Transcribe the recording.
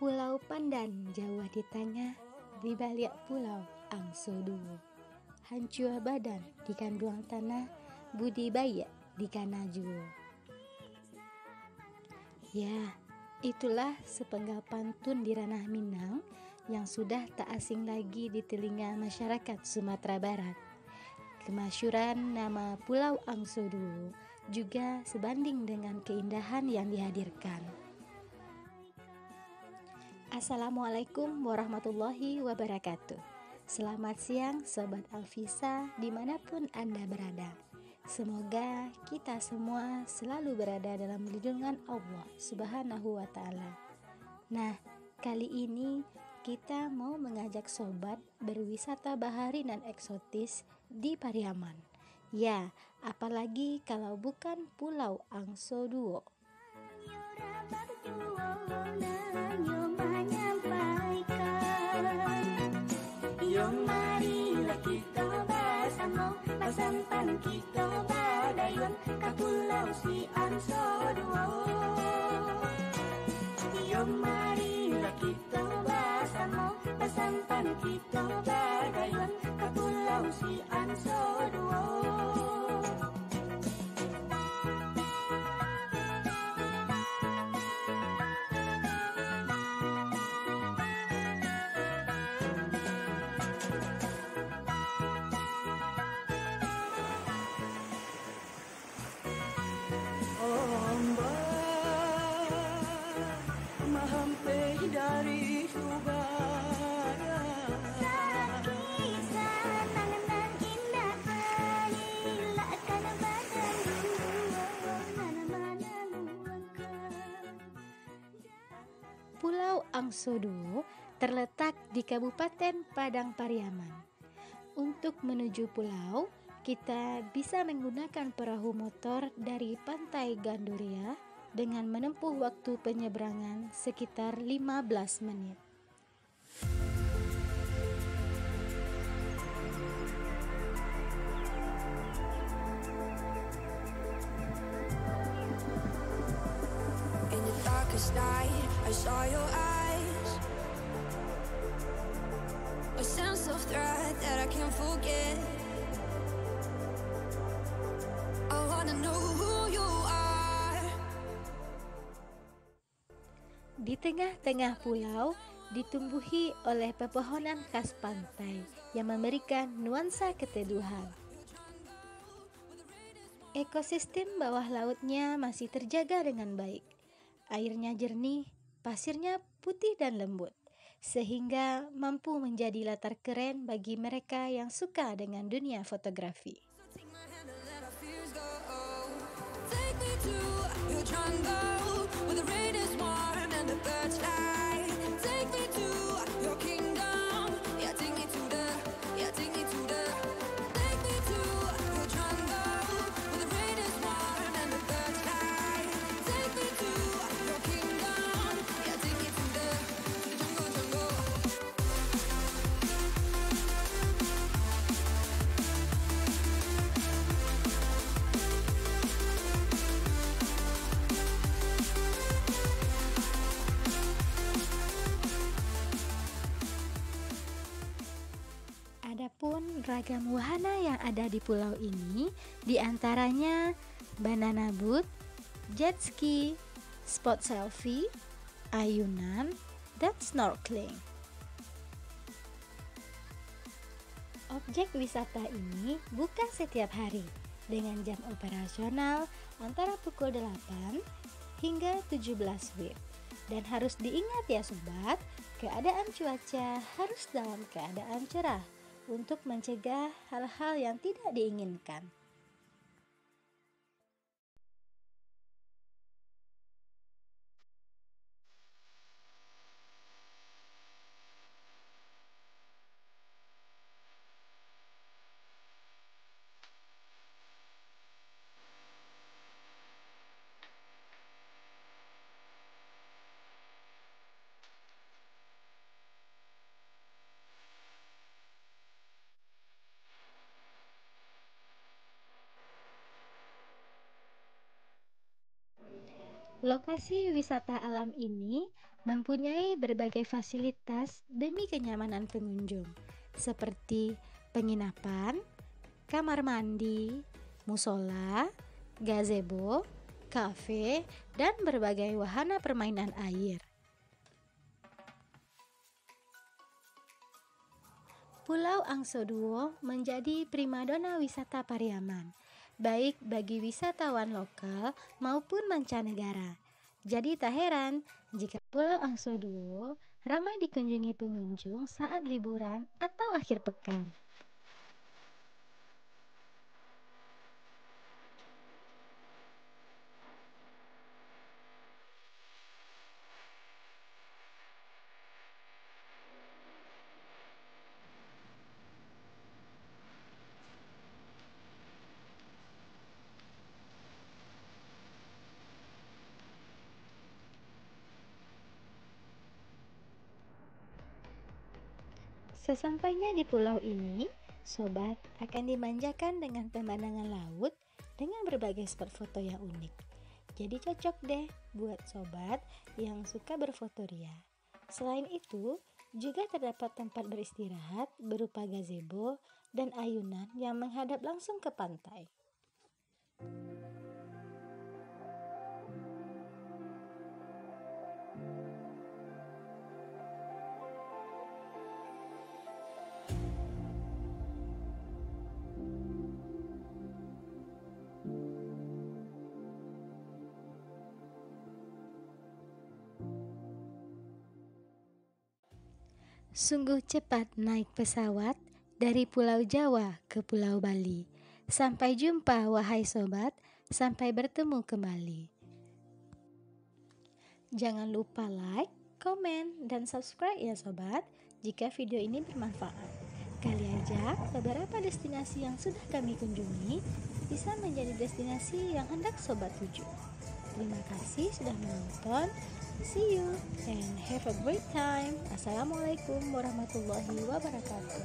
Pulau Pandan Jawa di tengah, di balik pulau Angsoduo. Hancur badan di kandung tanah, budidaya di Kanajuo. Ya, itulah sepenggal pantun di ranah Minang yang sudah tak asing lagi di telinga masyarakat Sumatera Barat. Kemasyuran nama Pulau Angsoduo juga sebanding dengan keindahan yang dihadirkan. Assalamualaikum warahmatullahi wabarakatuh. Selamat siang Sobat Alfisa dimanapun Anda berada. Semoga kita semua selalu berada dalam lindungan Allah Subhanahu wa Ta'ala. Nah, kali ini kita mau mengajak sobat berwisata bahari dan eksotis di Pariaman. Ya, apalagi kalau bukan Pulau Angsoduo. Yung marilah kita bersama, pasampan kita berdayun ke Pulau si Angsoduo. Yung marilah kita bersama, pasampan kita berdayun ke Pulau si Angsoduo. Mahampai dari Subara, kisah tangan indah hilangkan badan mana-mana luangkan. Pulau Angsoduo terletak di Kabupaten Padang Pariaman. Untuk menuju pulau, kita bisa menggunakan perahu motor dari Pantai Ganduria dengan menempuh waktu penyeberangan sekitar 15 menit. in the darkest night, I saw your eyes. A sense of threat that I can't forget. I wanna know who you are. Di tengah-tengah pulau ditumbuhi oleh pepohonan khas pantai yang memberikan nuansa keteduhan. Ekosistem bawah lautnya masih terjaga dengan baik. Airnya jernih, pasirnya putih dan lembut, sehingga mampu menjadi latar keren bagi mereka yang suka dengan dunia fotografi. Take my hand and let our fears go. Take me to your jungle where the rain is warm and the birds fly. Take me to your kingdom. Yeah, take me to the. Yeah, take me to the. Take me to your jungle where the rain is warm and the birds fly. Take me to your kingdom. Yeah, take me to the jungle. Adapun ragam wahana yang ada di pulau ini diantaranya banana boat, jet ski, spot selfie, ayunan, dan snorkeling. Objek wisata ini buka setiap hari dengan jam operasional antara pukul 8 hingga 17 WIB. Dan harus diingat ya sobat, keadaan cuaca harus dalam keadaan cerah untuk mencegah hal-hal yang tidak diinginkan. Lokasi wisata alam ini mempunyai berbagai fasilitas demi kenyamanan pengunjung, seperti penginapan, kamar mandi, musola, gazebo, kafe, dan berbagai wahana permainan air. Pulau Angsoduo menjadi primadona wisata Pariaman, baik bagi wisatawan lokal maupun mancanegara. Jadi tak heran jika Pulau Angsoduo ramai dikunjungi pengunjung saat liburan atau akhir pekan. Sesampainya di pulau ini, sobat akan dimanjakan dengan pemandangan laut dengan berbagai spot foto yang unik. Jadi cocok deh buat sobat yang suka berfotoria. Selain itu, juga terdapat tempat beristirahat berupa gazebo dan ayunan yang menghadap langsung ke pantai. Sungguh cepat naik pesawat dari Pulau Jawa ke Pulau Bali. Sampai jumpa wahai sobat, sampai bertemu kembali. Jangan lupa like, komen, dan subscribe ya sobat jika video ini bermanfaat. Kali aja beberapa destinasi yang sudah kami kunjungi bisa menjadi destinasi yang hendak sobat tuju. Terima kasih sudah menonton. See you and have a great time. Assalamualaikum warahmatullahi wabarakatuh.